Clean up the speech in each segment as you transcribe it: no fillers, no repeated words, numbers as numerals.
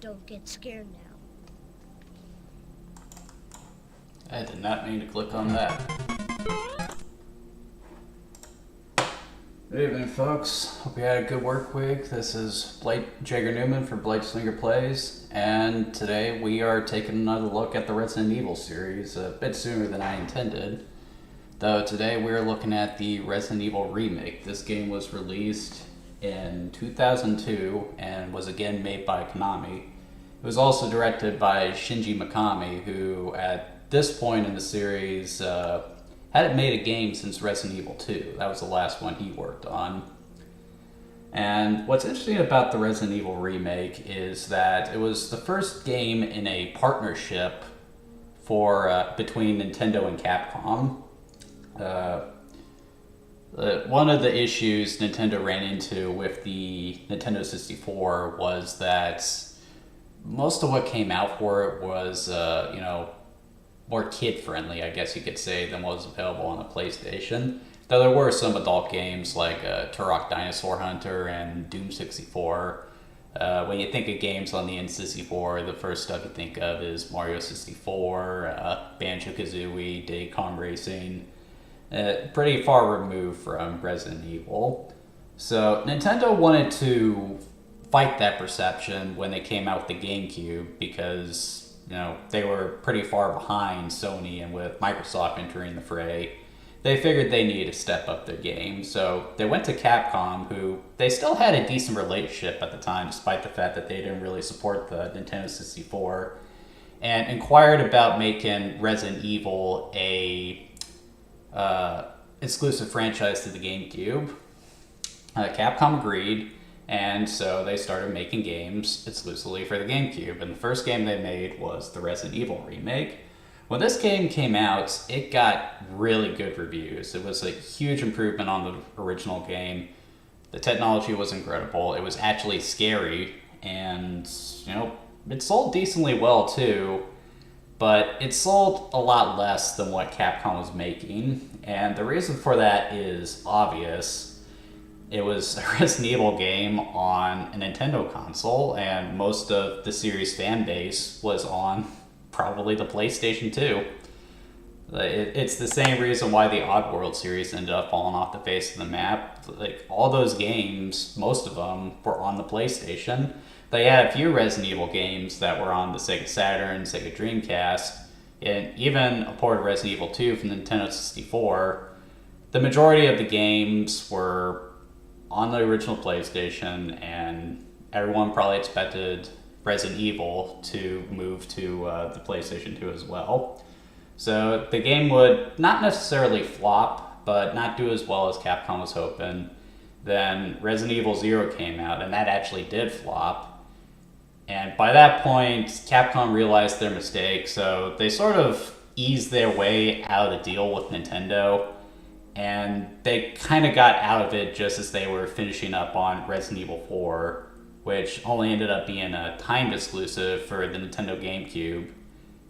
Don't get scared now. I did not mean to click on that. Good evening, folks. Hope you had a good work week. This is Jagger Newman from Bladeslinger Plays, and today we are taking another look at the Resident Evil series a bit sooner than I intended. Though today we're looking at the Resident Evil Remake. This game was released in 2002 and was again made by Konami. It was also directed by Shinji Mikami, who at this point in the series hadn't made a game since Resident Evil 2. That was the last one he worked on. And what's interesting about the Resident Evil Remake is that it was the first game in a partnership between Nintendo and Capcom. One of the issues Nintendo ran into with the Nintendo 64 was that most of what came out for it was, more kid-friendly, I guess you could say, than what was available on the PlayStation. Though there were some adult games like Turok Dinosaur Hunter and Doom 64. When you think of games on the N64, the first stuff you think of is Mario 64, Banjo-Kazooie, Diddy Kong Racing. Pretty far removed from Resident Evil. So Nintendo wanted to fight that perception when they came out with the GameCube because they were pretty far behind Sony, and with Microsoft entering the fray, they figured they needed to step up their game. So they went to Capcom, who they still had a decent relationship at the time, despite the fact that they didn't really support the Nintendo 64, and inquired about making Resident Evil a exclusive franchise to the GameCube. Capcom agreed, and so they started making games exclusively for the GameCube. And the first game they made was the Resident Evil Remake. When this game came out, it got really good reviews. It was a huge improvement on the original game. The technology was incredible. It was actually scary, and it sold decently well too. But it sold a lot less than what Capcom was making, and the reason for that is obvious. It was a Resident Evil game on a Nintendo console, and most of the series' fan base was on probably the PlayStation 2. It's the same reason why the Oddworld series ended up falling off the face of the map. Like, all those games, most of them, were on the PlayStation. They had a few Resident Evil games that were on the Sega Saturn, Sega Dreamcast, and even a port of Resident Evil 2 from the Nintendo 64. The majority of the games were on the original PlayStation, and everyone probably expected Resident Evil to move to the PlayStation 2 as well. So the game would not necessarily flop, but not do as well as Capcom was hoping. Then Resident Evil 0 came out, and that actually did flop. And by that point, Capcom realized their mistake, so they sort of eased their way out of the deal with Nintendo, and they kind of got out of it just as they were finishing up on Resident Evil 4, which only ended up being a timed exclusive for the Nintendo GameCube,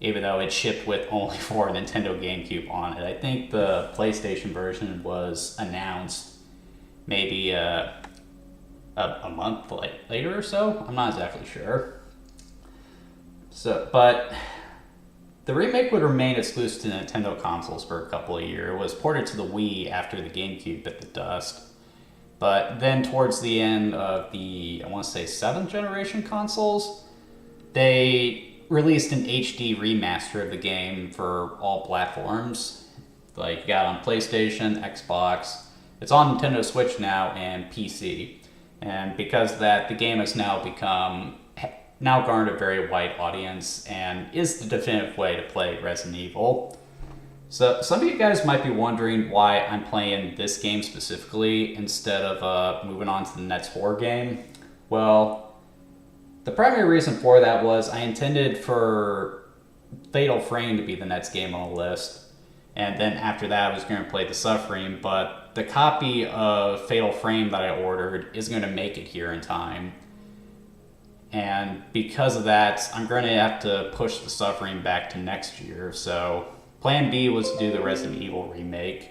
even though it shipped with only 4 Nintendo GameCube on it. I think the PlayStation version was announced maybe a month later or so. I'm not exactly sure. But the remake would remain exclusive to Nintendo consoles for a couple of years. It was ported to the Wii after the GameCube bit the dust. But then towards the end of the, I want to say, 7th generation consoles, they released an HD remaster of the game for all platforms. Like, you got it on PlayStation, Xbox. It's on Nintendo Switch now, and PC. And because of that, the game has now garnered a very wide audience and is the definitive way to play Resident Evil. So some of you guys might be wondering why I'm playing this game specifically instead of moving on to the next horror game. Well, the primary reason for that was I intended for Fatal Frame to be the next game on the list. And then after that, I was going to play The Suffering, but the copy of Fatal Frame that I ordered is going to make it here in time. And because of that, I'm going to have to push The Suffering back to next year. So plan B was to do the Resident Evil Remake,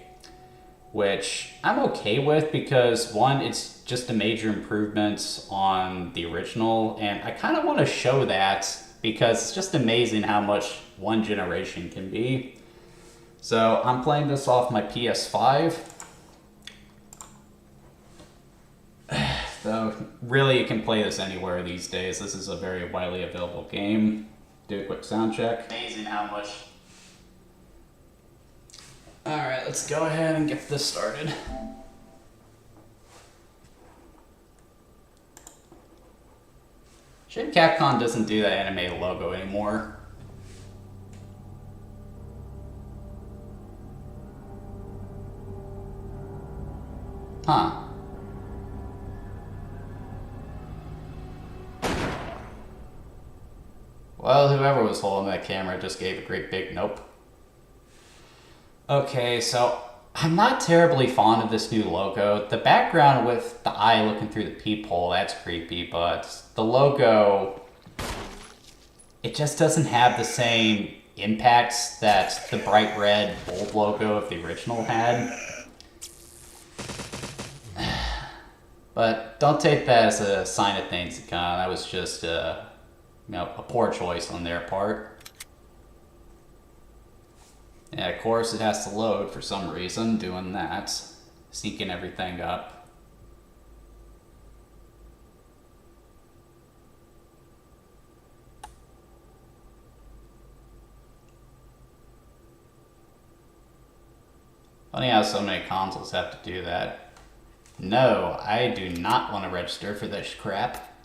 which I'm okay with because, one, it's just a major improvement on the original, and I kind of want to show that because it's just amazing how much one generation can be. So I'm playing this off my PS5. So really you can play this anywhere these days. This is a very widely available game. Do a quick sound check. Amazing how much. Alright, let's go ahead and get this started. Shame Capcom doesn't do that animated logo anymore. Huh. Well, whoever was holding that camera just gave a great big nope. Okay, so I'm not terribly fond of this new logo. The background with the eye looking through the peephole, that's creepy, but the logo, it just doesn't have the same impacts that the bright red, bold logo of the original had. But don't take that as a sign of things to come. That was just a poor choice on their part. And of course it has to load for some reason, doing that, syncing everything up. Funny how so many consoles have to do that. No, I do not want to register for this crap.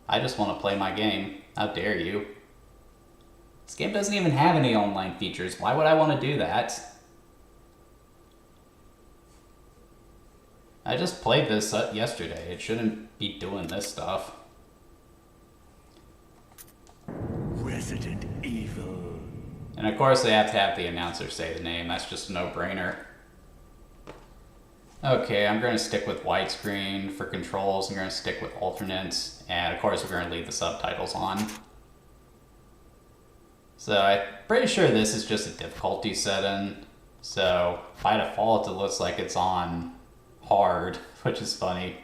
I just want to play my game. How dare you? This game doesn't even have any online features. Why would I want to do that? I just played this yesterday. It shouldn't be doing this stuff. Resident Evil. And of course they have to have the announcer say the name. That's just a no-brainer. Okay, I'm going to stick with widescreen for controls. I'm going to stick with alternates. And of course we're going to leave the subtitles on. So I'm pretty sure this is just a difficulty setting. So by default it looks like it's on hard, which is funny.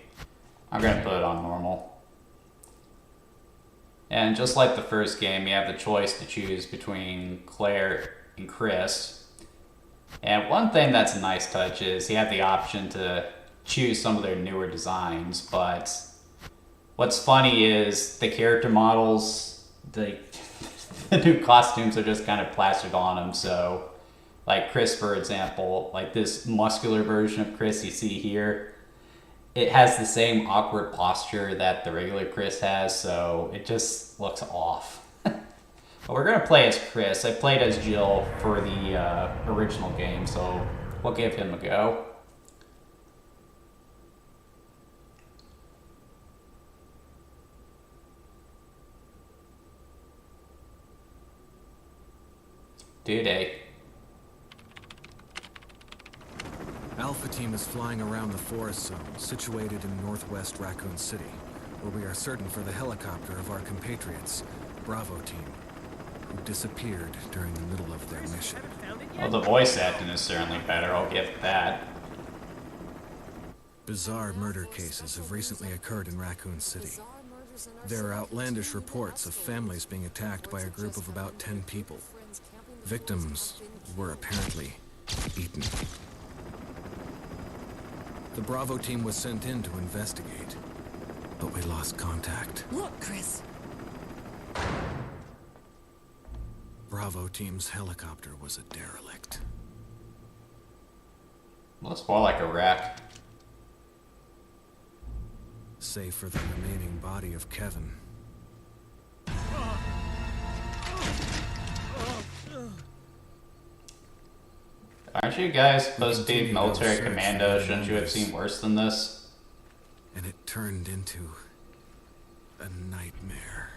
I'm going to put it on normal. And just like the first game, you have the choice to choose between Claire and Chris. And one thing that's a nice touch is you have the option to choose some of their newer designs, but what's funny is the character models, the new costumes are just kind of plastered on them. So like Chris, for example, like this muscular version of Chris you see here, it has the same awkward posture that the regular Chris has, so it just looks off. But we're going to play as Chris. I played as Jill for the original game, so we'll give him a go. Due date. Alpha Team is flying around the forest zone, situated in northwest Raccoon City, where we are certain for the helicopter of our compatriots, Bravo Team, who disappeared during the middle of their mission. Well, the voice acting is certainly better, I'll give that. Bizarre murder cases have recently occurred in Raccoon City. There are outlandish reports of families being attacked by a group of about 10 people. Victims were apparently eaten. The Bravo Team was sent in to investigate, but we lost contact. Look, Chris. Bravo Team's helicopter was a derelict. Well, it's more like a wreck. Save for the remaining body of Kevin. Aren't you guys supposed to be military commando? Shouldn't you have seen worse than this? And it turned into a nightmare.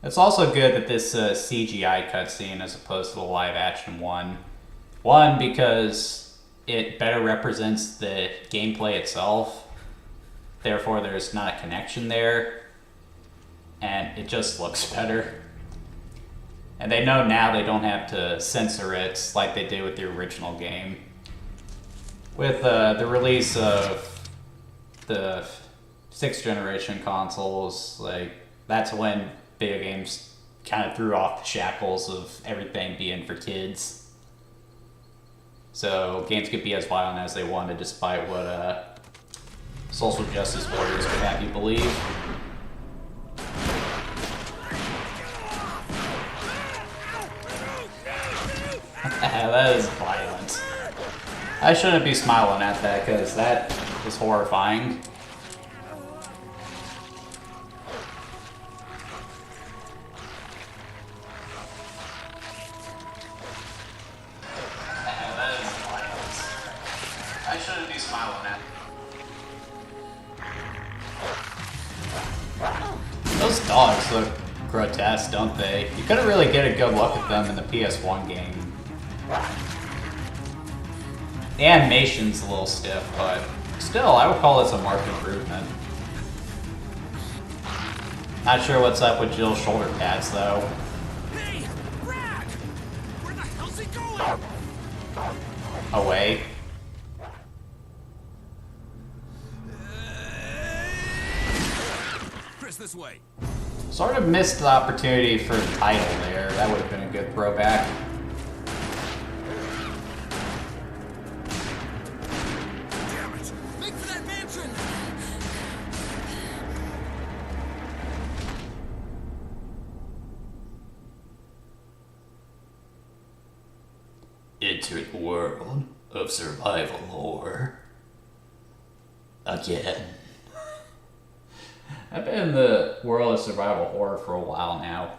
It's also good that this CGI cutscene as opposed to the live action one. One, because it better represents the gameplay itself. Therefore, there's not a connection there. And it just looks better. And they know now they don't have to censor it like they did with the original game. With the release of the 6th generation consoles, like, that's when video games kind of threw off the shackles of everything being for kids. So games could be as violent as they wanted, despite what social justice warriors would have you believe. That is violent. I shouldn't be smiling at that, because that is horrifying. That is violent. I shouldn't be smiling at. Those dogs look grotesque, don't they? You couldn't really get a good look at them in the PS1 game. The animation's a little stiff, but still, I would call this a marked improvement. Not sure what's up with Jill's shoulder pads, though. Hey, Brad! Where the hell's he going? Away. Chris, this way. Sort of missed the opportunity for the title there. That would have been a good throwback. Damn it! Make for that mansion! Enter the world of survival horror. Again. I've been in the world of survival horror for a while now.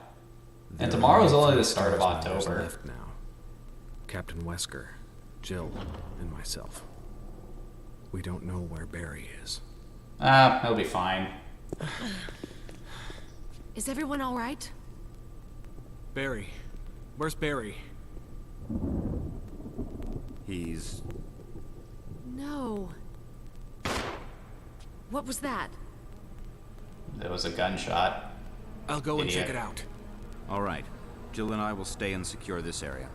And tomorrow's only the start of October. Left now. Captain Wesker, Jill, and myself. We don't know where Barry is. He'll be fine. Is everyone all right? Barry. Where's Barry? He's... No. What was that? There was a gunshot. I'll go and check Idiot. it out. All right. Jill and I will stay and secure this area.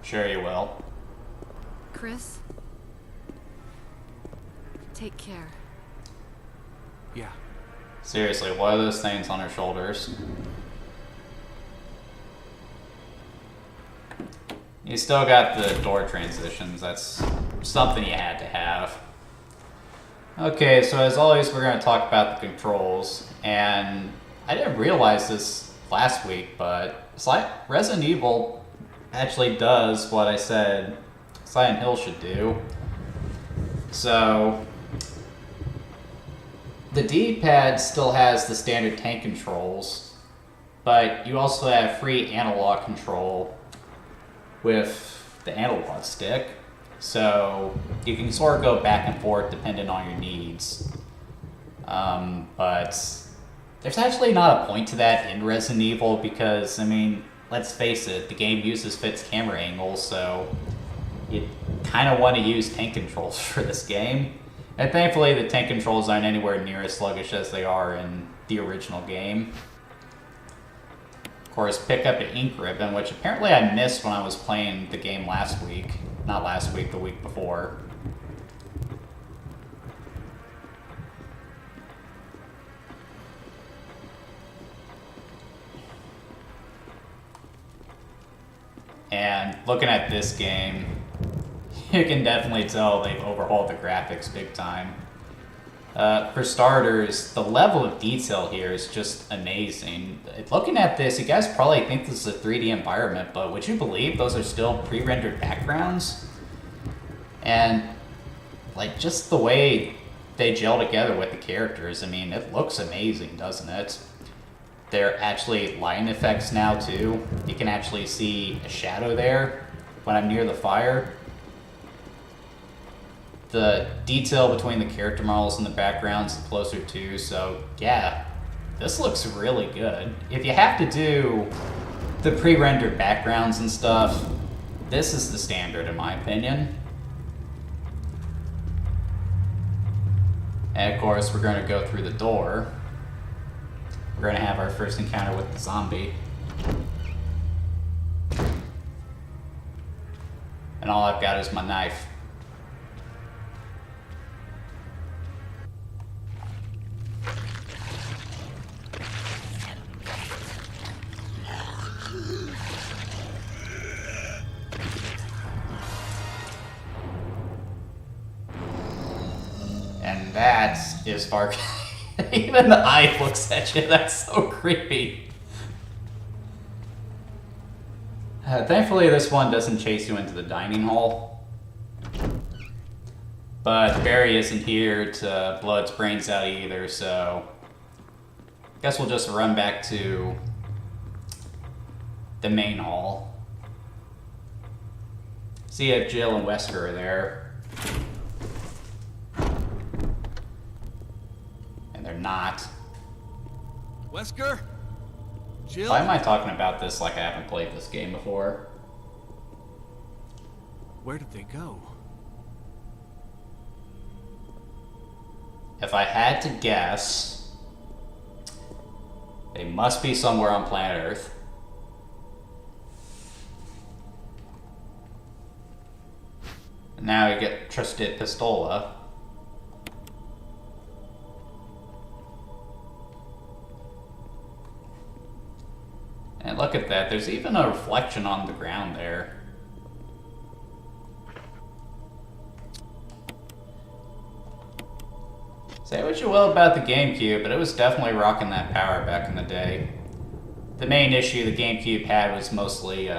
Sure you will. Chris? Take care. Yeah. Seriously, what are those things on her shoulders? You still got the door transitions. That's something you had to have. Okay, so as always, we're going to talk about the controls. And I didn't realize this last week, but Resident Evil actually does what I said Silent Hill should do. So the D-pad still has the standard tank controls, but you also have free analog control with the analog stick. So you can sort of go back and forth depending on your needs. But there's actually not a point to that in Resident Evil because, I mean, let's face it, the game uses fixed camera angles, so you kind of want to use tank controls for this game. And thankfully, the tank controls aren't anywhere near as sluggish as they are in the original game. Of course, pick up an ink ribbon, which apparently I missed when I was playing the game last week. Not last week, the week before. And looking at this game, you can definitely tell they've overhauled the graphics big time. For starters, the level of detail here is just amazing. Looking at this, you guys probably think this is a 3D environment, but would you believe those are still pre-rendered backgrounds? And like just the way they gel together with the characters, I mean, it looks amazing, doesn't it? There are actually lighting effects now too. You can actually see a shadow there when I'm near the fire. The detail between the character models and the backgrounds is closer too, so yeah, this looks really good. If you have to do the pre-rendered backgrounds and stuff, this is the standard in my opinion. And of course, we're going to go through the door. We're going to have our first encounter with the zombie. And all I've got is my knife. And that is far. Even the eye looks at you. That's so creepy. Thankfully, this one doesn't chase you into the dining hall. But Barry isn't here to blow its brains out either, so I guess we'll just run back to the main hall. See if Jill and Wesker are there. And they're not. Wesker? Jill? Why am I talking about this like I haven't played this game before? Where did they go? If I had to guess, they must be somewhere on planet Earth. And now you get Trusted Pistola. And look at that, there's even a reflection on the ground there. Say what you will about the GameCube, but it was definitely rocking that power back in the day. The main issue the GameCube had was mostly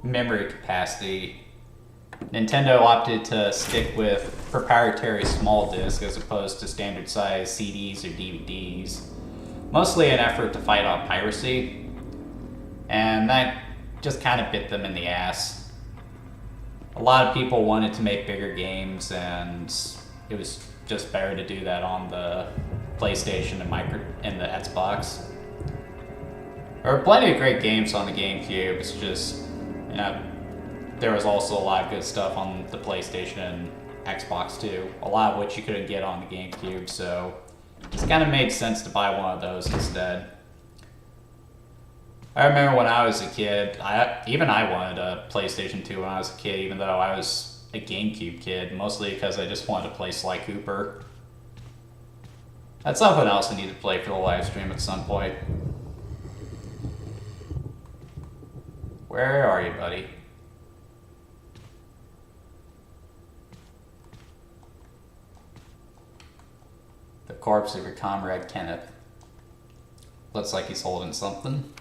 memory capacity. Nintendo opted to stick with proprietary small disc as opposed to standard size CDs or DVDs. Mostly an effort to fight off piracy. And that just kind of bit them in the ass. A lot of people wanted to make bigger games, and it was just better to do that on the PlayStation and the Xbox. There were plenty of great games on the GameCube. It's just, you know, there was also a lot of good stuff on the PlayStation and Xbox too. A lot of which you couldn't get on the GameCube, so it kind of made sense to buy one of those instead. I remember when I was a kid, I wanted a PlayStation 2 when I was a kid, even though I was a GameCube kid, mostly because I just wanted to play Sly Cooper. That's something else I need to play for the live stream at some point. Where are you, buddy? The corpse of your comrade Kenneth. Looks like he's holding something.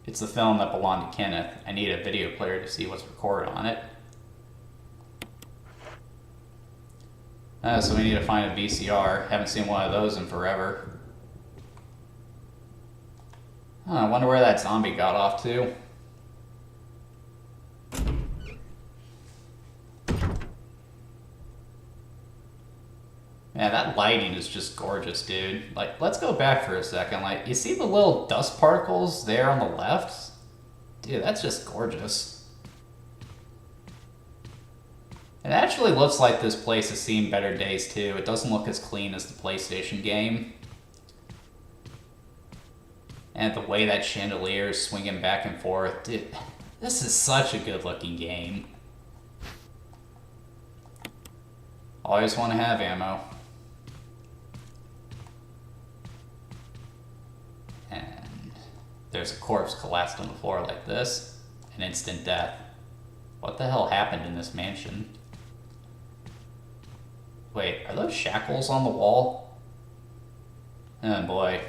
It's the film that belonged to Kenneth. I need a video player to see what's recorded on it. So we need to find a VCR. Haven't seen one of those in forever. I wonder where that zombie got off to. Man, that lighting is just gorgeous, dude. Like, let's go back for a second. Like, you see the little dust particles there on the left? Dude, that's just gorgeous. It actually looks like this place has seen better days, too. It doesn't look as clean as the PlayStation game. And the way that chandelier is swinging back and forth. Dude, this is such a good-looking game. Always want to have ammo. And there's a corpse collapsed on the floor like this. An instant death. What the hell happened in this mansion? Wait, are those shackles on the wall? Oh boy.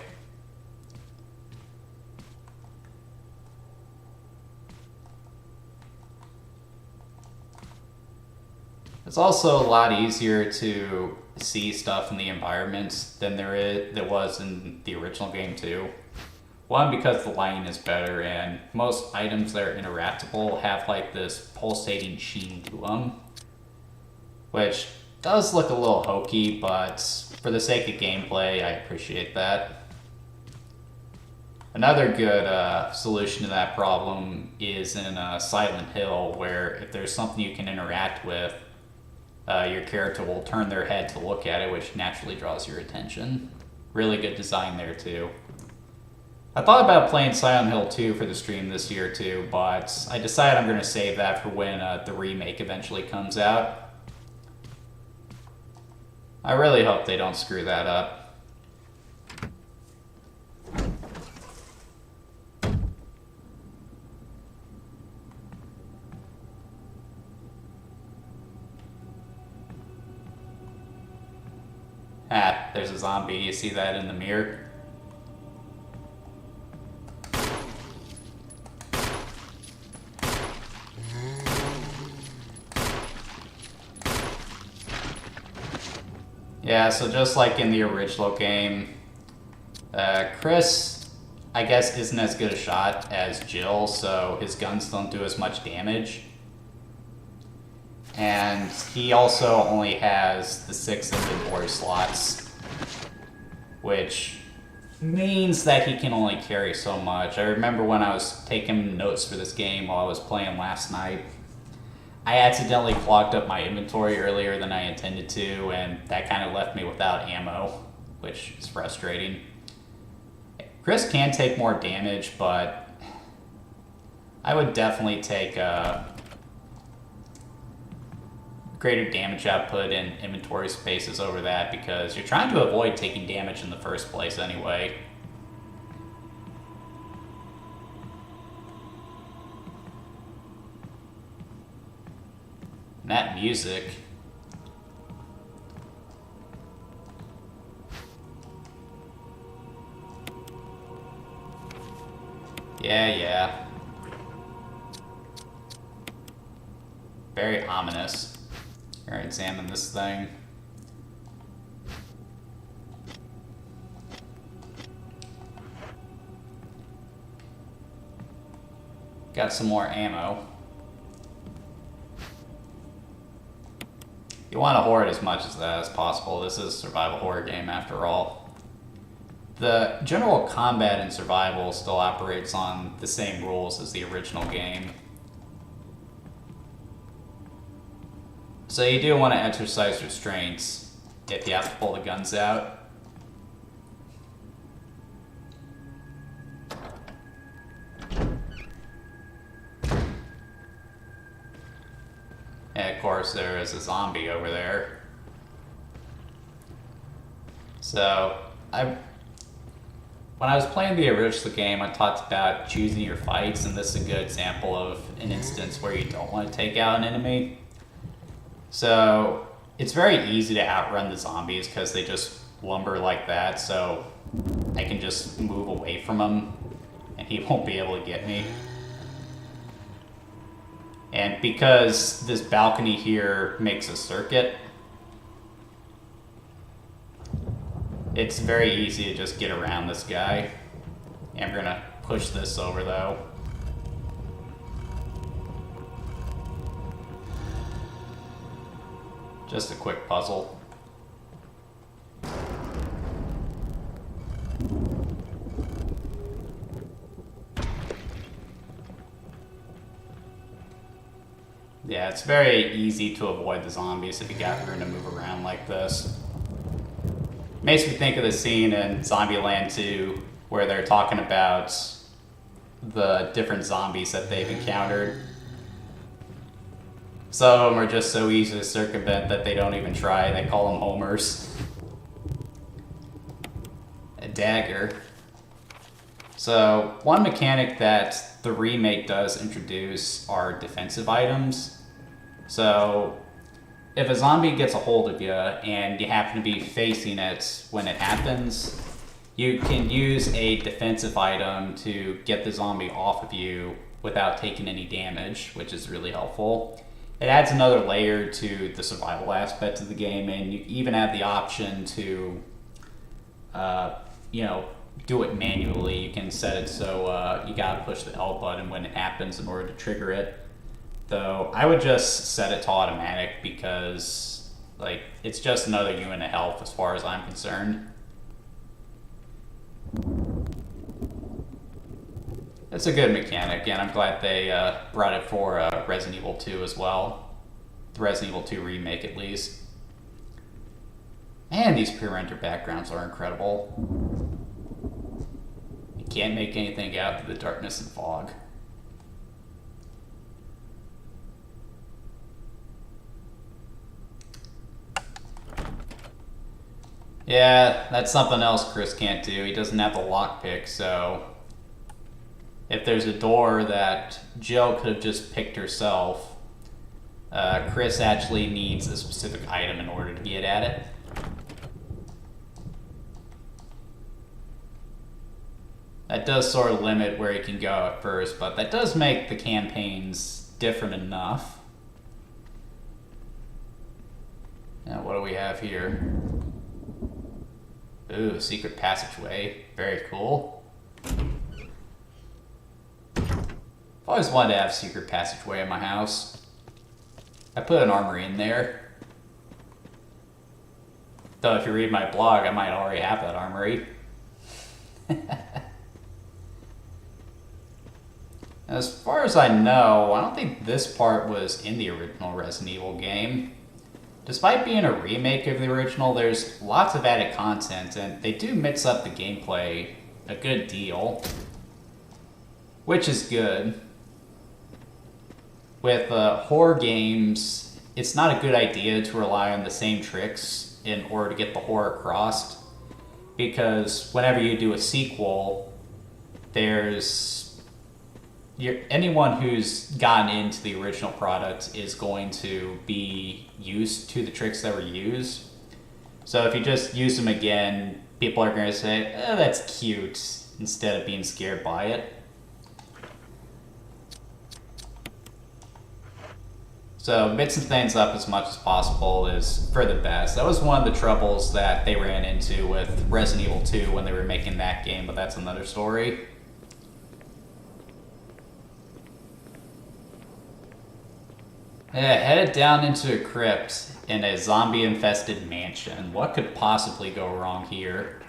It's also a lot easier to see stuff in the environments than there was in the original game too. One, because the lighting is better, and most items that are interactable have like this pulsating sheen to them, which does look a little hokey, but for the sake of gameplay, I appreciate that. Another good solution to that problem is in Silent Hill, where if there's something you can interact with, your character will turn their head to look at it, which naturally draws your attention. Really good design there too. I thought about playing Silent Hill 2 for the stream this year too, but I decided I'm going to save that for when the remake eventually comes out. I really hope they don't screw that up. Ah, there's a zombie. You see that in the mirror? Yeah, so just like in the original game, Chris, I guess, isn't as good a shot as Jill, so his guns don't do as much damage. And he also only has the 6 inventory slots, which means that he can only carry so much. I remember when I was taking notes for this game while I was playing last night, I accidentally clogged up my inventory earlier than I intended to, and that kind of left me without ammo, which is frustrating. Chris can take more damage, but I would definitely take greater damage output and inventory spaces over that, because you're trying to avoid taking damage in the first place anyway. And that music. Yeah. Very ominous. Alright, examine this thing. Got some more ammo. You want to hoard as much of that as possible. This is a survival horror game after all. The general combat in survival still operates on the same rules as the original game. So you do want to exercise restraints if you have to pull the guns out. And of course there is a zombie over there. So when I was playing the original game, I talked about choosing your fights, and this is a good example of an instance where you don't want to take out an enemy. So it's very easy to outrun the zombies because they just lumber like that, so I can just move away from him and he won't be able to get me. And because this balcony here makes a circuit, it's very easy to just get around this guy. And we're gonna push this over though. Just a quick puzzle. Yeah, it's very easy to avoid the zombies if you got room to move around like this. Makes me think of the scene in Zombieland 2 where they're talking about the different zombies that they've encountered. Some of them are just so easy to circumvent that they don't even try. They call them homers. A dagger. So one mechanic that the remake does introduce are defensive items. So if a zombie gets a hold of you and you happen to be facing it when it happens, you can use a defensive item to get the zombie off of you without taking any damage, which is really helpful. It adds another layer to the survival aspect of the game, and you even have the option to, do it manually. You can set it so you gotta push the L button when it happens in order to trigger it. Though I would just set it to automatic because, it's just another unit of health as far as I'm concerned. It's a good mechanic, and I'm glad they brought it for Resident Evil 2 as well. The Resident Evil 2 remake, at least. And these pre-rendered backgrounds are incredible. You can't make anything out through the darkness and fog. Yeah, that's something else Chris can't do. He doesn't have the lockpick, so if there's a door that Jill could have just picked herself, Chris actually needs a specific item in order to get at it. That does sort of limit where you can go at first, but that does make the campaigns different enough. Now, what do we have here? Ooh, secret passageway. Very cool. I've always wanted to have a secret passageway in my house. I put an armory in there. Though if you read my blog, I might already have that armory. As far as I know, I don't think this part was in the original Resident Evil game. Despite being a remake of the original, there's lots of added content, and they do mix up the gameplay a good deal, which is good. With horror games, it's not a good idea to rely on the same tricks in order to get the horror across, because whenever you do a sequel, anyone who's gotten into the original product is going to be used to the tricks that were used. So if you just use them again, people are going to say, oh, that's cute, instead of being scared by it. So mixing things up as much as possible is for the best. That was one of the troubles that they ran into with Resident Evil 2 when they were making that game, but that's another story. Yeah, headed down into a crypt in a zombie-infested mansion. What could possibly go wrong here?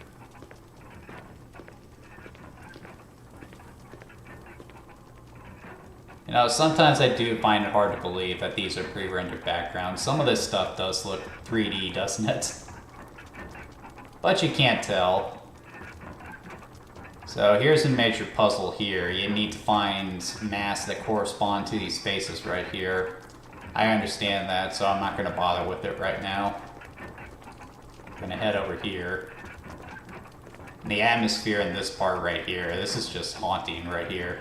You know, sometimes I do find it hard to believe that these are pre-rendered backgrounds. Some of this stuff does look 3D, doesn't it? But you can't tell. So here's a major puzzle here. You need to find masks that correspond to these faces right here. I understand that, so I'm not going to bother with it right now. I'm going to head over here. And the atmosphere in this part right here, this is just haunting right here.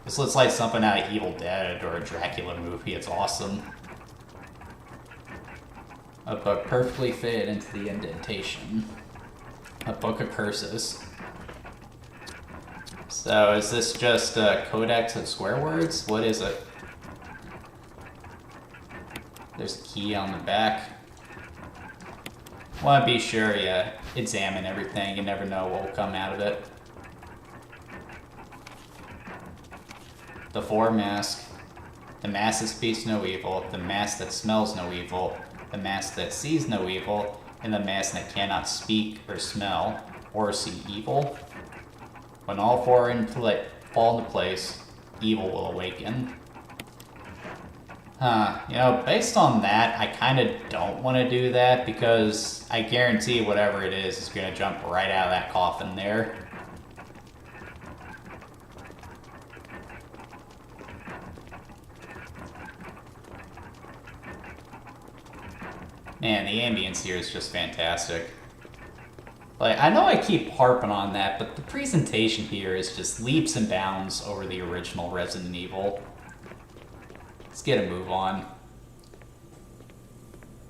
This looks like something out of Evil Dead or a Dracula movie. It's awesome. A book perfectly fit into the indentation. A book of curses. So is this just a codex of swear words? What is it? There's a key on the back. Want to be sure you examine everything. You never know what will come out of it. The four mask. The mask that speaks no evil. The mask that smells no evil. The mask that sees no evil. And the mask that cannot speak or smell or see evil. When all four fall into place, evil will awaken. You know, based on that, I kind of don't want to do that because I guarantee whatever it is going to jump right out of that coffin there. Man, the ambience here is just fantastic. Like, I know I keep harping on that, but the presentation here is just leaps and bounds over the original Resident Evil. Let's get a move on.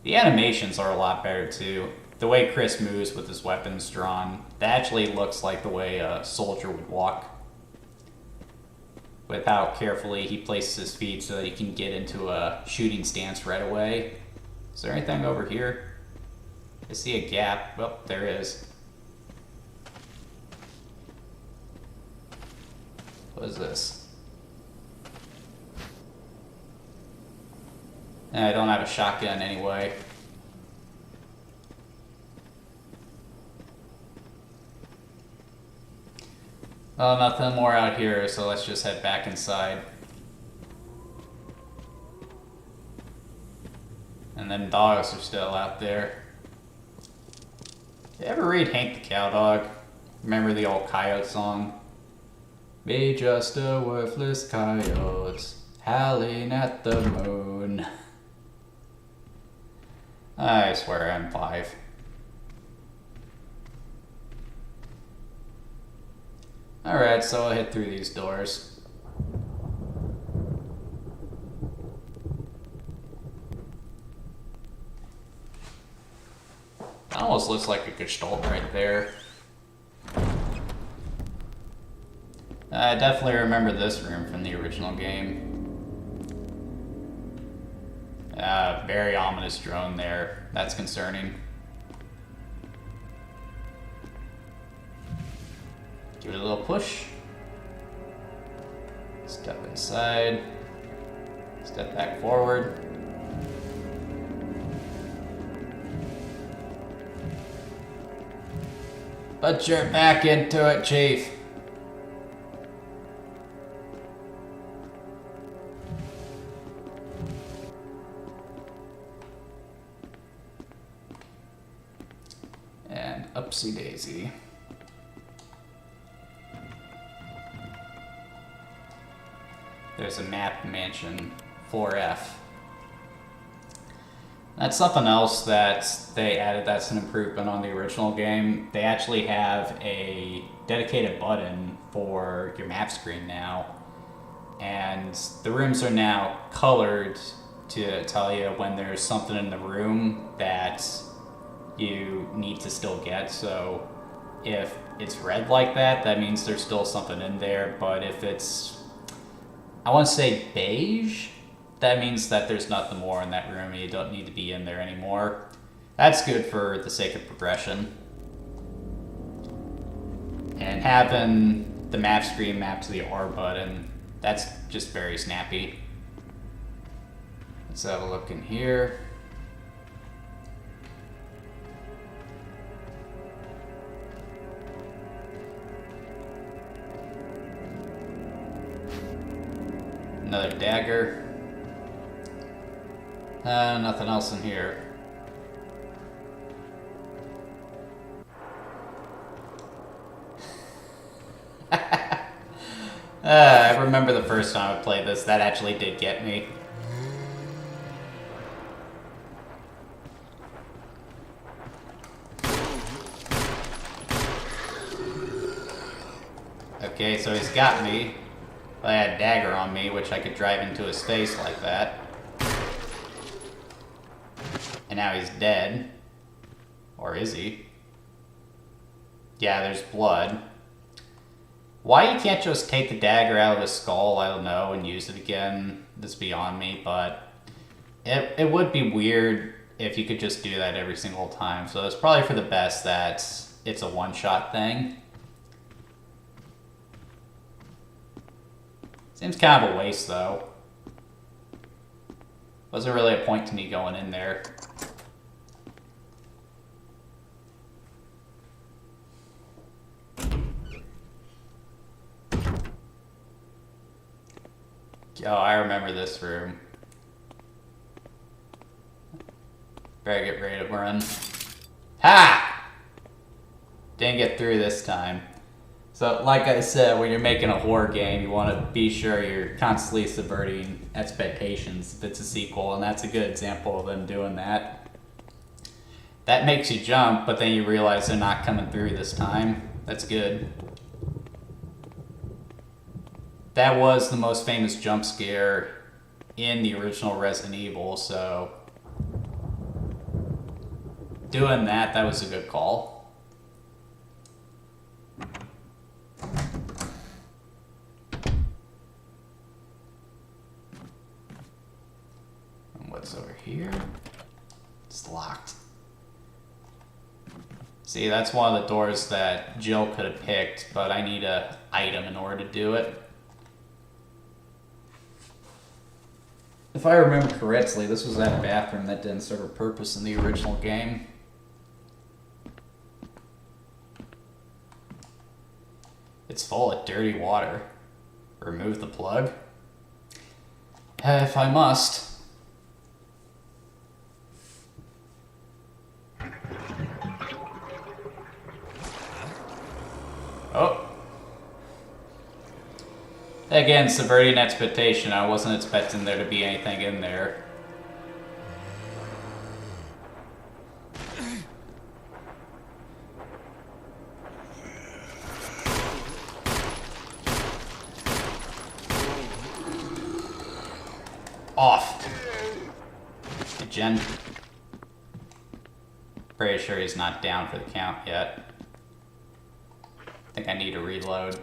The animations are a lot better too. The way Chris moves with his weapons drawn, that actually looks like the way a soldier would walk. With how carefully he places his feet so that he can get into a shooting stance right away. Is there anything over here? I see a gap. Well, there is. What is this? I don't have a shotgun anyway. Well, nothing more out here, so let's just head back inside. And then dogs are still out there. You ever read Hank the Cowdog? Remember the old coyote song? Be just a worthless coyote, howling at the moon. I swear I'm 5. Alright, so I'll hit through these doors. That almost looks like a gestalt right there. I definitely remember this room from the original game. Very ominous drone there. That's concerning. Give it a little push. Step inside. Step back forward. Put your back into it, Chief. And upsy daisy. There's a map mansion, floor F. That's something else that they added that's an improvement on the original game. They actually have a dedicated button for your map screen now. And the rooms are now colored to tell you when there's something in the room that you need to still get. So if it's red like that, that means there's still something in there. But if it's, I want to say beige, that means that there's nothing more in that room and you don't need to be in there anymore. That's good for the sake of progression. And having the map screen mapped to the R button, that's just very snappy. Let's have a look in here. Another dagger. Nothing else in here. I remember the first time I played this, that actually did get me. Okay, so he's got me. I had a dagger on me, which I could drive into his face like that. And now he's dead. Or is he? Yeah, there's blood. Why you can't just take the dagger out of his skull, I don't know, and use it again, that's beyond me, but it would be weird if you could just do that every single time. So it's probably for the best that it's a one-shot thing. Seems kind of a waste, though. Wasn't really a point to me going in there. Oh, I remember this room. Better get ready to run. Ha! Didn't get through this time. So, like I said, when you're making a horror game, you want to be sure you're constantly subverting expectations if it's a sequel, and that's a good example of them doing that. That makes you jump, but then you realize they're not coming through this time. That's good. That was the most famous jump scare in the original Resident Evil, so doing that was a good call. And what's over here? It's locked. See, that's one of the doors that Jill could have picked, but I need an item in order to do it. If I remember correctly, this was that bathroom that didn't serve a purpose in the original game. It's full of dirty water. Remove the plug? If I must. Oh. Again, subverting expectation. I wasn't expecting there to be anything in there. Off. Hey, Jen. Pretty sure he's not down for the count yet. I think I need to reload.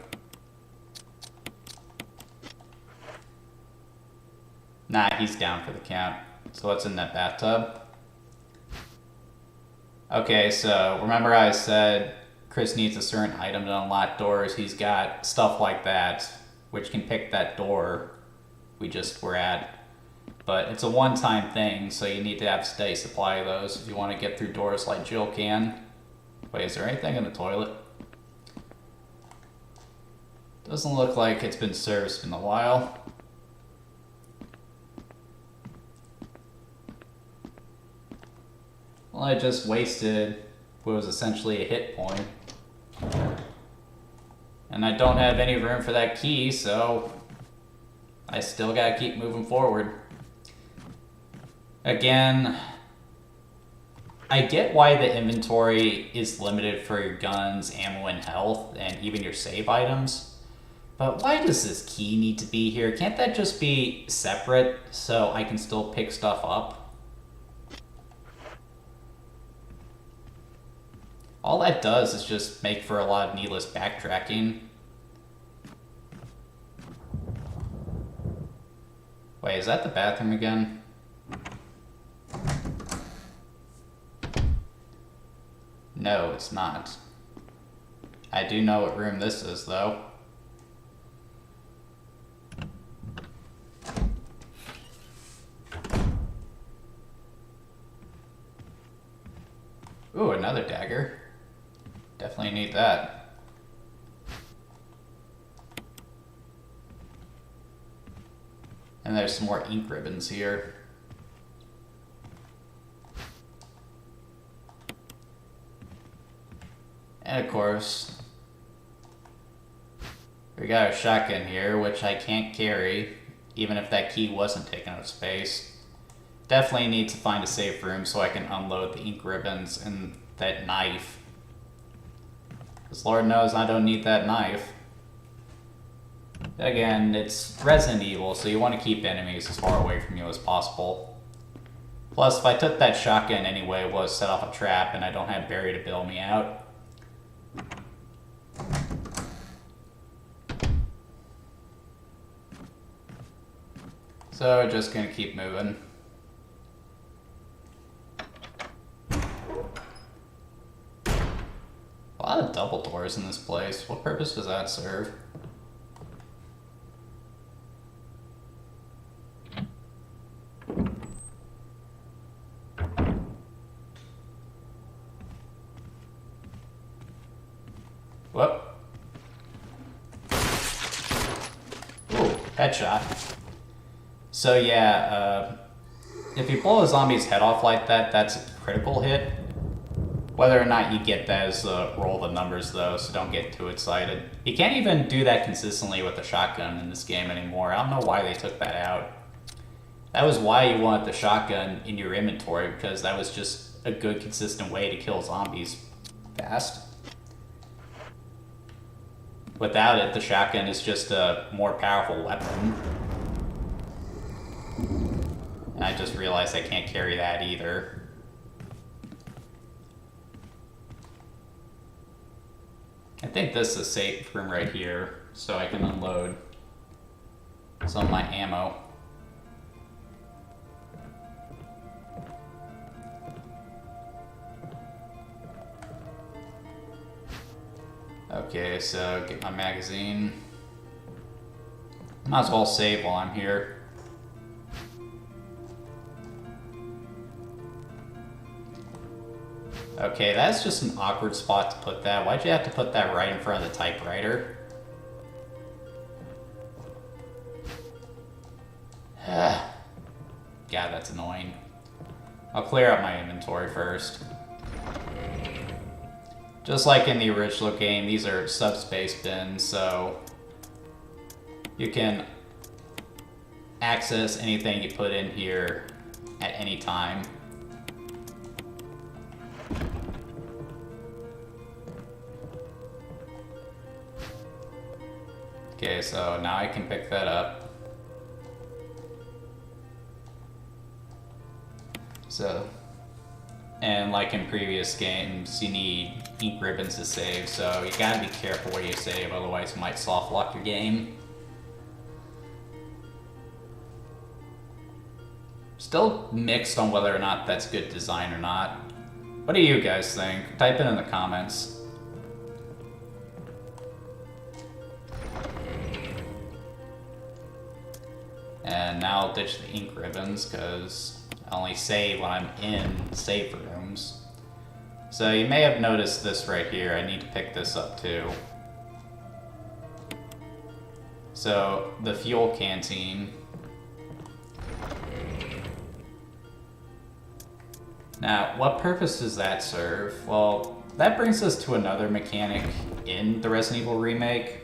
Nah, he's down for the count. So what's in that bathtub? Okay, so remember I said Chris needs a certain item to unlock doors. He's got stuff like that, which can pick that door we just were at. But it's a one-time thing, so you need to have a steady supply of those if you want to get through doors like Jill can. Wait, is there anything in the toilet? Doesn't look like it's been serviced in a while. Well, I just wasted what was essentially a hit point. And I don't have any room for that key, so I still gotta keep moving forward. Again, I get why the inventory is limited for your guns, ammo, and health, and even your save items. But why does this key need to be here? Can't that just be separate so I can still pick stuff up? All that does is just make for a lot of needless backtracking. Wait, is that the bathroom again? No, it's not. I do know what room this is, though. Ooh, another dagger. Definitely need that. And there's some more ink ribbons here. And of course, we got a shotgun here, which I can't carry, even if that key wasn't taking up space. Definitely need to find a safe room so I can unload the ink ribbons and that knife. Because Lord knows I don't need that knife. Again, it's Resident Evil, so you want to keep enemies as far away from you as possible. Plus, if I took that shotgun anyway, it was set off a trap, and I don't have Barry to bail me out. So, just gonna keep moving. A lot of double doors in this place. What purpose does that serve? Whoop. Ooh, headshot. So yeah, if you blow a zombie's head off like that, that's a critical hit. Whether or not you get that is the roll of the numbers though, so don't get too excited. You can't even do that consistently with the shotgun in this game anymore. I don't know why they took that out. That was why you wanted the shotgun in your inventory, because that was just a good consistent way to kill zombies fast. Without it, the shotgun is just a more powerful weapon. And I just realized I can't carry that either. I think this is a safe room right here, so I can unload some of my ammo. Okay, so get my magazine. Might as well save while I'm here. Okay, that's just an awkward spot to put that. Why'd you have to put that right in front of the typewriter? God, that's annoying. I'll clear out my inventory first. Just like in the original game, these are subspace bins, so you can access anything you put in here at any time. Okay, so now I can pick that up. So, and like in previous games, you need ink ribbons to save, so you gotta be careful where you save, otherwise you might soft lock your game. Still mixed on whether or not that's good design or not. What do you guys think? Type it in the comments. And now I'll ditch the ink ribbons because I only save when I'm in save rooms. So you may have noticed this right here. I need to pick this up too. So the fuel canteen. Now, what purpose does that serve? Well, that brings us to another mechanic in the Resident Evil Remake.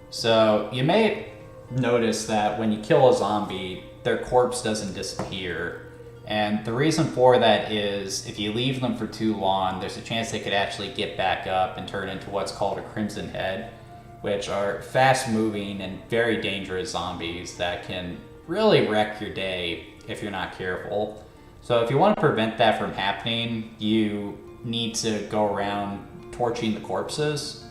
So you may notice that when you kill a zombie, their corpse doesn't disappear. And the reason for that is if you leave them for too long, there's a chance they could actually get back up and turn into what's called a Crimson Head, which are fast-moving and very dangerous zombies that can really wreck your day if you're not careful. So if you want to prevent that from happening, you need to go around torching the corpses.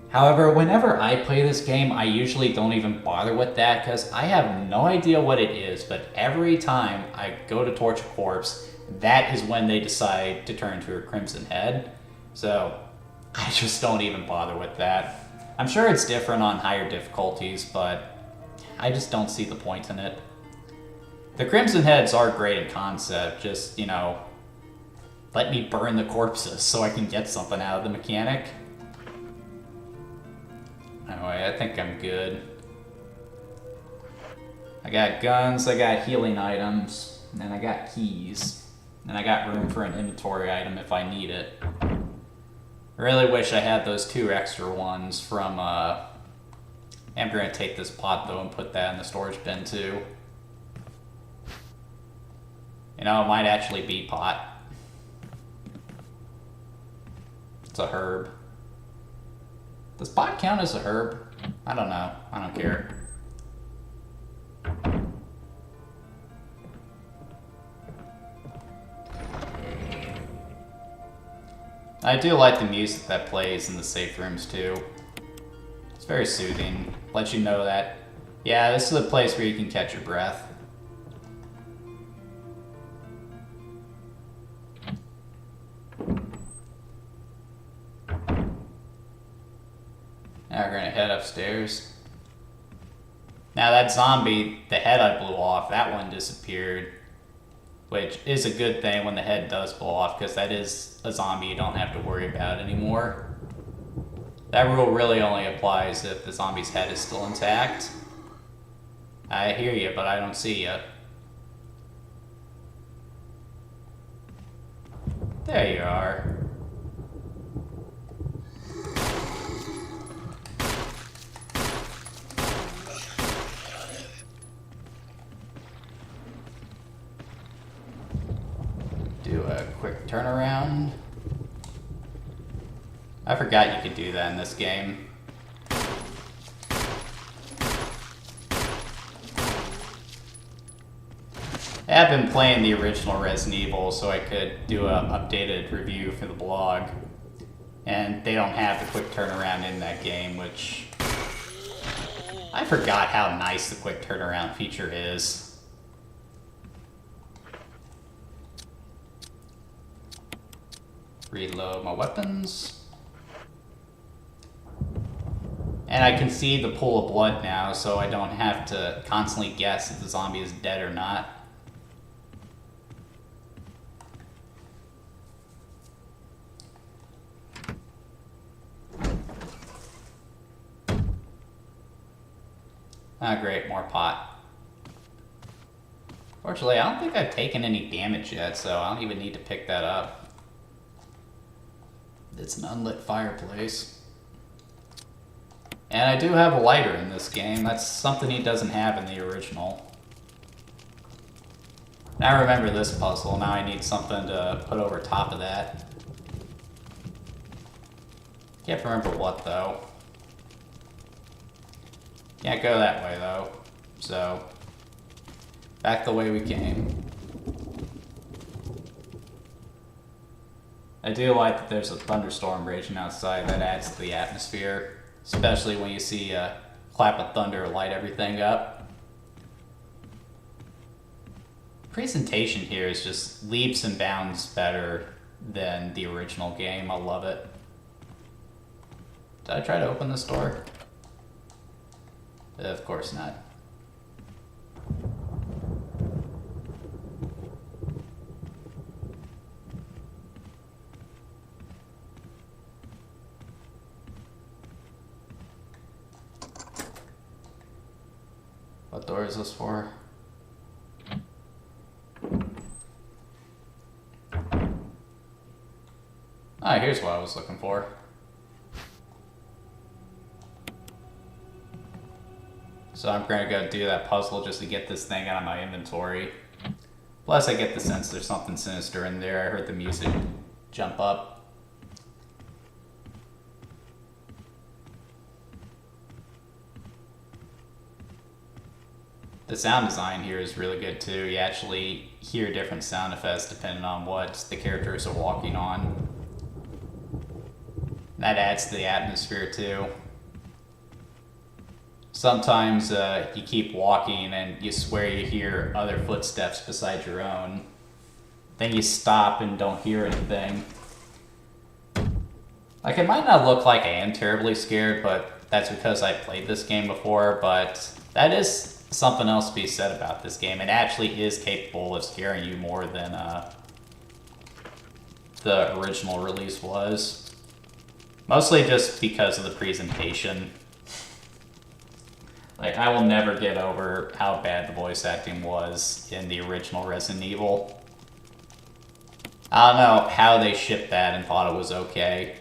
However, whenever I play this game, I usually don't even bother with that because I have no idea what it is, but every time I go to torch a corpse, that is when they decide to turn to a Crimson Head. So I just don't even bother with that. I'm sure it's different on higher difficulties, but I just don't see the point in it. The Crimson Heads are great in concept, just, you know, let me burn the corpses so I can get something out of the mechanic. Anyway, I think I'm good. I got guns, I got healing items, and I got keys. And I got room for an inventory item if I need it. I really wish I had those 2 extra ones from, I'm gonna take this pot though and put that in the storage bin too. You know, it might actually be pot. It's a herb. Does pot count as a herb? I don't know. I don't care. I do like the music that plays in the safe rooms too. It's very soothing. Lets you know that, yeah, this is a place where you can catch your breath. Now we're gonna head upstairs. Now that zombie, the head I blew off, that one disappeared. Which is a good thing when the head does blow off, because that is a zombie you don't have to worry about anymore. That rule really only applies if the zombie's head is still intact. I hear you, but I don't see you. There you are. Do a quick turnaround. I forgot you could do that in this game. I've been playing the original Resident Evil so I could do an updated review for the blog. And they don't have the quick turnaround in that game, which I forgot how nice the quick turnaround feature is. Reload my weapons. And I can see the pool of blood now, so I don't have to constantly guess if the zombie is dead or not. Ah, great, more pot. Fortunately, I don't think I've taken any damage yet, so I don't even need to pick that up. It's an unlit fireplace. And I do have a lighter in this game. That's something he doesn't have in the original. Now I remember this puzzle. Now I need something to put over top of that. Can't remember what, though. Can't go that way, though. So, back the way we came. I do like that there's a thunderstorm raging outside. That adds to the atmosphere. Especially when you see a clap of thunder light everything up. presentation here is just leaps and bounds better than the original game. I love it. Did I try to open this door? Of course not. What door is this for? Ah, here's what I was looking for. So I'm gonna go do that puzzle just to get this thing out of my inventory. Plus I get the sense there's something sinister in there. I heard the music jump up. The sound design here is really good too. You actually hear different sound effects depending on what the characters are walking on. That adds to the atmosphere too. Sometimes you keep walking and you swear you hear other footsteps besides your own. Then you stop and don't hear anything. Like, it might not look like I am terribly scared, but that's because I played this game before, but that is something else to be said about this game. It actually is capable of scaring you more than the original release was. Mostly just because of the presentation. Like, I will never get over how bad the voice acting was in the original Resident Evil. I don't know how they shipped that and thought it was okay.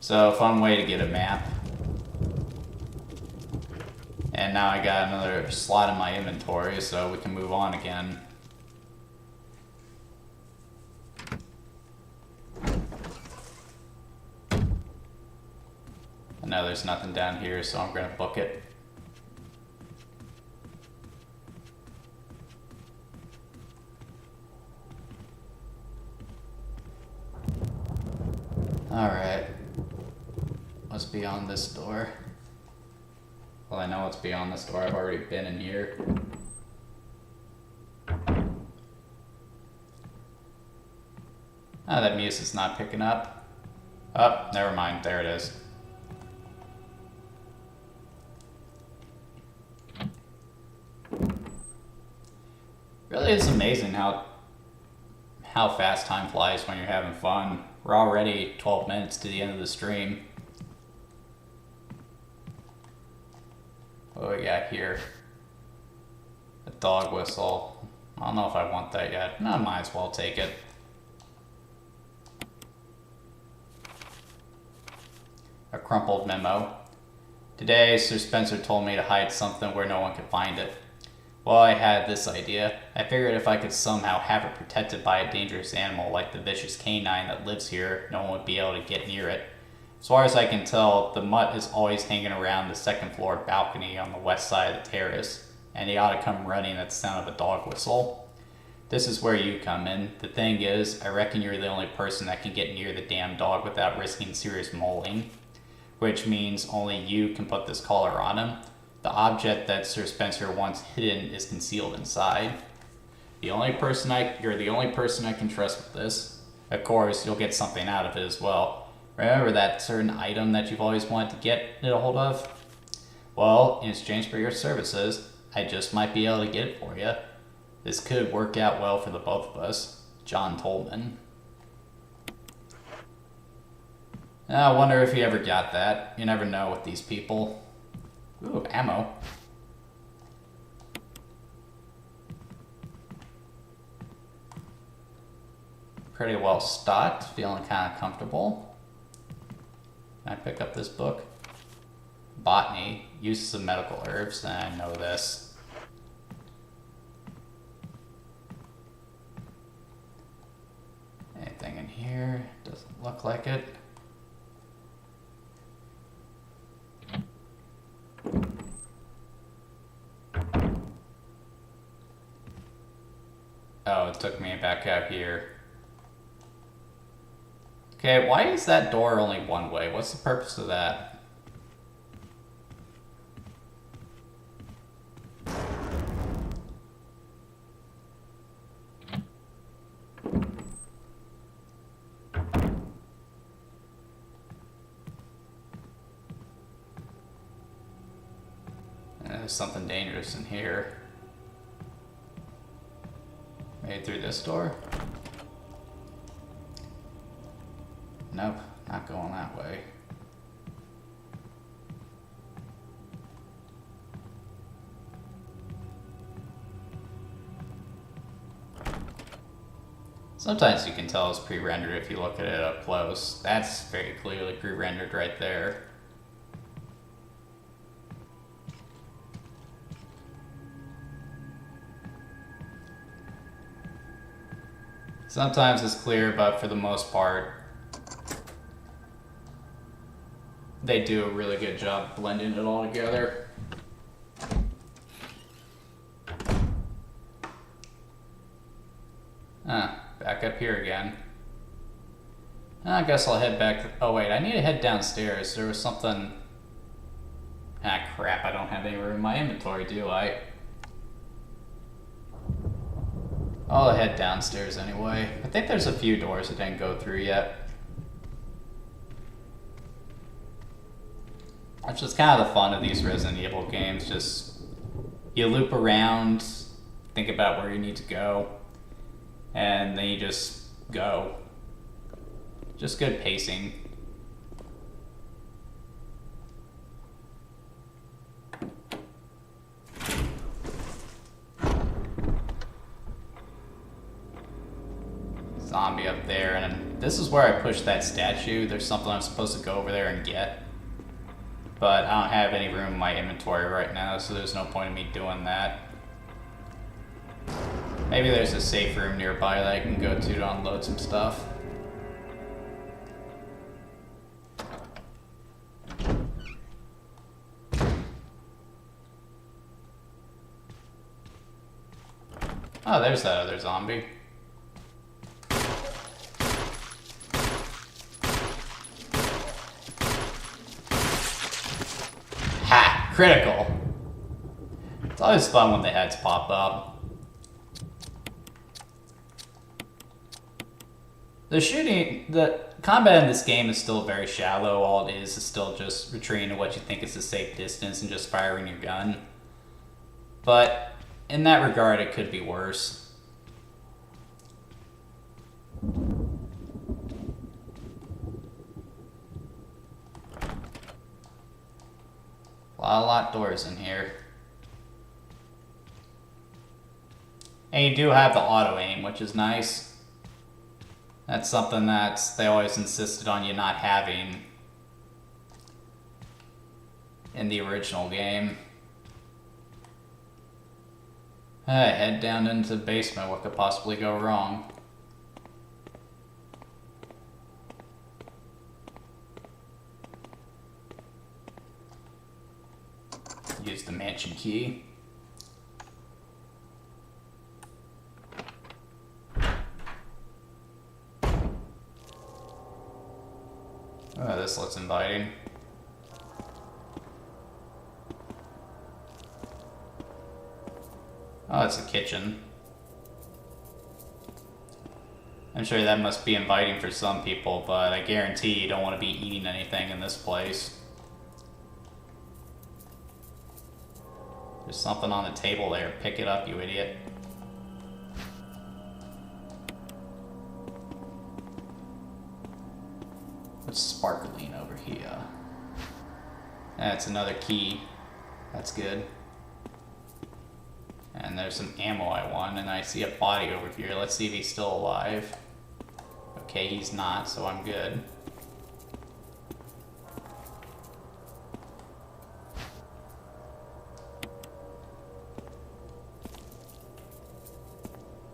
So, fun way to get a map. And now I got another slot in my inventory, so we can move on again. No, there's nothing down here, so I'm gonna book it. Alright. What's beyond this door? Well, I know what's beyond this door. I've already been in here. Oh, that music's not picking up. Oh, never mind. There it is. Really is amazing how fast time flies when you're having fun. We're already 12 minutes to the end of the stream. What do we got here? A dog whistle. I don't know if I want that yet. No, I might as well take it. A crumpled memo. Today, Sir Spencer told me to hide something where no one could find it. Well, I had this idea. I figured if I could somehow have it protected by a dangerous animal like the vicious canine that lives here, no one would be able to get near it. As far as I can tell, the mutt is always hanging around the second floor balcony on the west side of the terrace, and he ought to come running at the sound of a dog whistle. This is where you come in. The thing is, I reckon you're the only person that can get near the damn dog without risking serious mauling, which means only you can put this collar on him. The object that Sir Spencer wants hidden is concealed inside. You're the only person I can trust with this. Of course, you'll get something out of it as well. Remember that certain item that you've always wanted to get a hold of? Well, in exchange for your services, I just might be able to get it for you. This could work out well for the both of us. John Tolman. I wonder if he ever got that. You never know with these people. Ooh, ammo. Pretty well stocked, feeling kind of comfortable. Can I pick up this book? Botany, uses of medical herbs. I know this. Anything in here? Doesn't look like it. Oh, it took me back out here. Okay, why is that door only one way? What's the purpose of that? There's something dangerous in here. Maybe through this door? Nope, not going that way. Sometimes you can tell it's pre-rendered if you look at it up close. That's very clearly pre-rendered right there. Sometimes it's clear, but for the most part, they do a really good job blending it all together. Back up here again. I guess I'll head back. Oh wait, I need to head downstairs. There was something... Ah crap, I don't have any room in my inventory, do I? I'll head downstairs anyway. I think there's a few doors I didn't go through yet. That's just kind of the fun of these Resident Evil games. Just, you loop around, think about where you need to go, and then you just go. Just good pacing. Zombie up there, and this is where I push that statue. There's something I'm supposed to go over there and get. But I don't have any room in my inventory right now, so there's no point in me doing that. Maybe there's a safe room nearby that I can go to unload some stuff. Oh, there's that other zombie. Ha! Critical! It's always fun when the heads pop up. The combat in this game is still very shallow. All it is still just retreating to what you think is a safe distance and just firing your gun. But in that regard, it could be worse. A lot of locked doors in here. And you do have the auto aim, which is nice. That's something that they always insisted on you not having in the original game. Head down into the basement. What could possibly go wrong? Use the mansion key. Oh, this looks inviting. Oh, it's a kitchen. I'm sure that must be inviting for some people, but I guarantee you don't want to be eating anything in this place. There's something on the table there. Pick it up, you idiot. What's sparkling over here? That's another key. That's good. And there's some ammo I want, and I see a body over here. Let's see if he's still alive. Okay, he's not, so I'm good.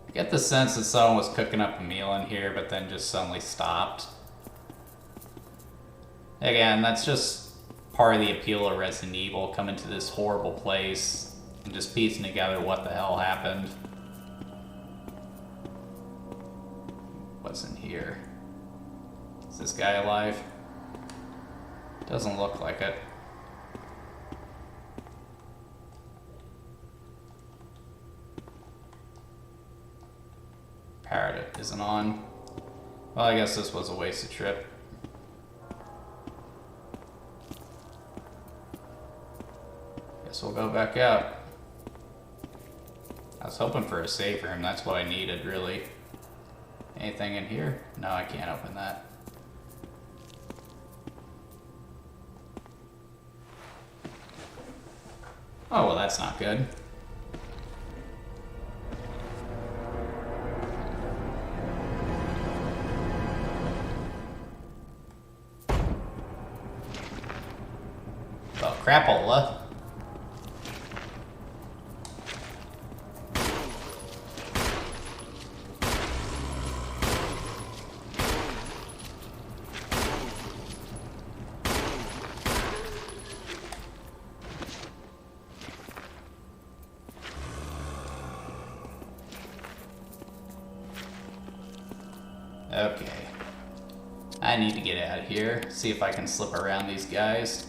I get the sense that someone was cooking up a meal in here, but then just suddenly stopped. Again, that's just part of the appeal of Resident Evil, coming to this horrible place and just piecing together what the hell happened. What's in here? Is this guy alive? Doesn't look like it. Parrot isn't on. Well, I guess this was a wasted trip. Guess we'll go back out. I was hoping for a save room, that's what I needed, really. Anything in here? No, I can't open that. Oh, well, that's not good. Oh, crapola. Okay. I need to get out of here, see if I can slip around these guys.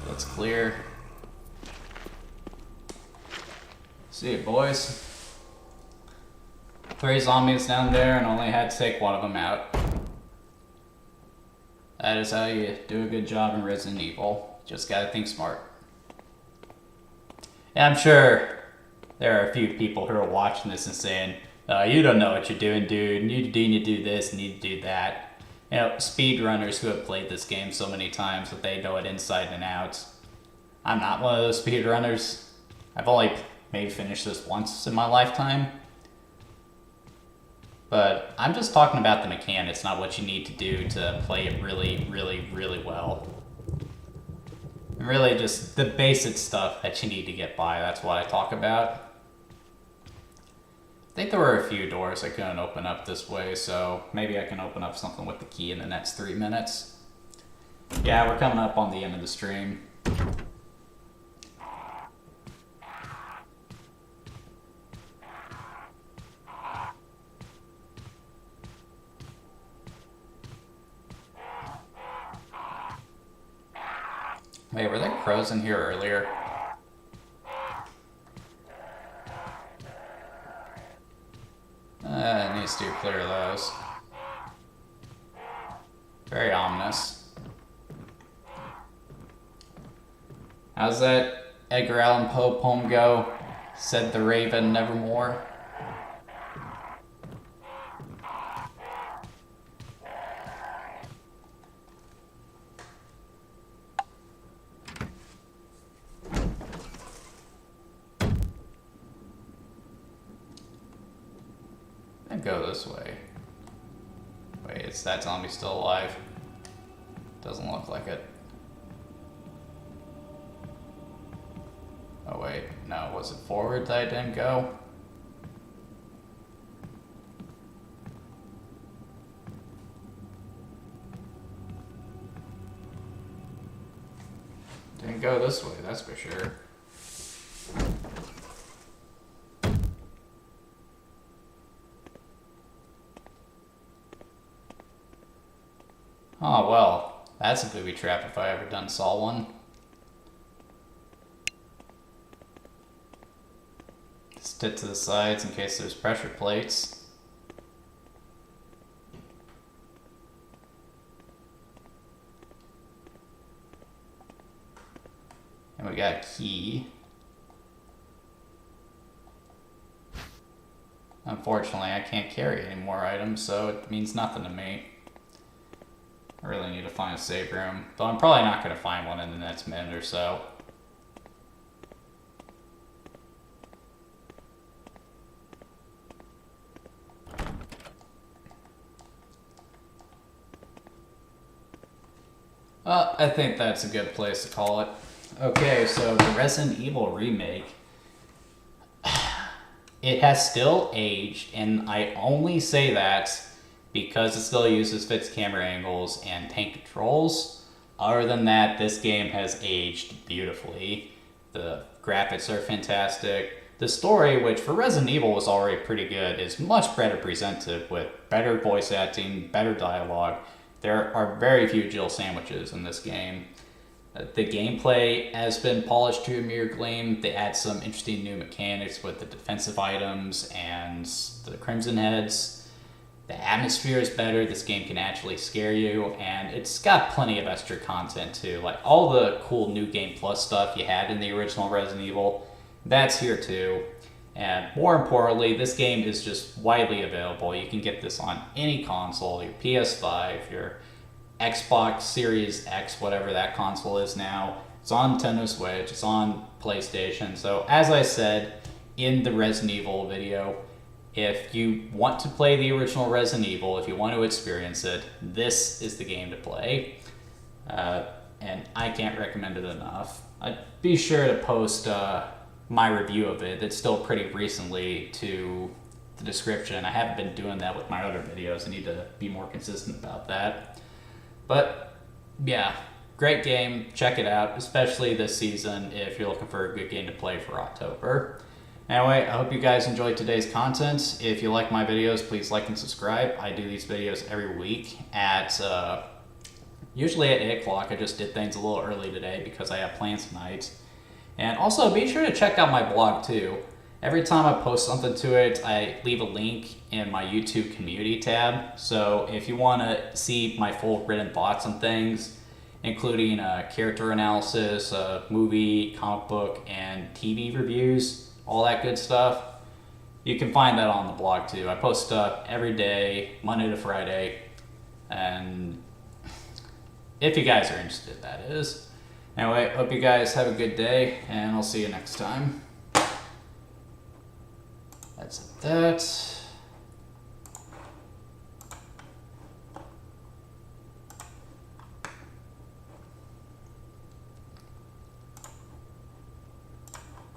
Looks clear. See it, boys. 3 zombies down there and only had to take one of them out. That is how you do a good job in Resident Evil. Just gotta think smart. Yeah, I'm sure there are a few people who are watching this and saying, you don't know what you're doing, dude. You need to do this, you need to do that. You know, speedrunners who have played this game so many times that they know it inside and out. I'm not one of those speedrunners. I've only maybe finished this once in my lifetime. But I'm just talking about the mechanics, not what you need to do to play it really, really, really well. Really just the basic stuff that you need to get by, that's what I talk about. I think there were a few doors I couldn't open up this way, so maybe I can open up something with the key in the next 3 minutes. Yeah, we're coming up on the end of the stream. Wait, were there crows in here earlier? Needs to clear those. Very ominous. How's that Edgar Allan Poe poem go? Said the raven nevermore. Go this way. Wait, is that zombie still alive? Doesn't look like it. Oh wait, no, was it forward that I didn't go? Didn't go this way, that's for sure. Oh, well, that's a booby trap if I ever done saw one. Stick to the sides in case there's pressure plates. And we got a key. Unfortunately, I can't carry any more items, so it means nothing to me. I really need to find a save room, though I'm probably not going to find one in the next minute or so. I think that's a good place to call it. Okay, so the Resident Evil Remake, it has still aged, and I only say that because it still uses fixed camera angles and tank controls. Other than that, this game has aged beautifully. The graphics are fantastic. The story, which for Resident Evil was already pretty good, is much better presented with better voice acting, better dialogue. There are very few Jill sandwiches in this game. The gameplay has been polished to a mere gleam. They add some interesting new mechanics with the defensive items and the Crimson Heads. The atmosphere is better, this game can actually scare you, and it's got plenty of extra content too. Like all the cool New Game Plus stuff you had in the original Resident Evil, that's here too. And more importantly, this game is just widely available. You can get this on any console, your PS5, your Xbox Series X, whatever that console is now. It's on Nintendo Switch, it's on PlayStation. So as I said in the Resident Evil video, if you want to play the original Resident Evil, if you want to experience it, this is the game to play. And I can't recommend it enough. I'd be sure to post my review of it. It's still pretty recently to the description. I haven't been doing that with my other videos. I need to be more consistent about that. But yeah, great game. Check it out, especially this season if you're looking for a good game to play for October. Anyway, I hope you guys enjoyed today's content. If you like my videos, please like and subscribe. I do these videos every week at usually at 8 o'clock. I just did things a little early today because I have plans tonight. And also be sure to check out my blog too. Every time I post something to it, I leave a link in my YouTube community tab. So if you want to see my full written thoughts on things, including character analysis, movie, comic book, and TV reviews, all that good stuff, you can find that on the blog too. I post stuff every day, Monday to Friday, and if you guys are interested, that is. Anyway, hope you guys have a good day, and I'll see you next time. That's that.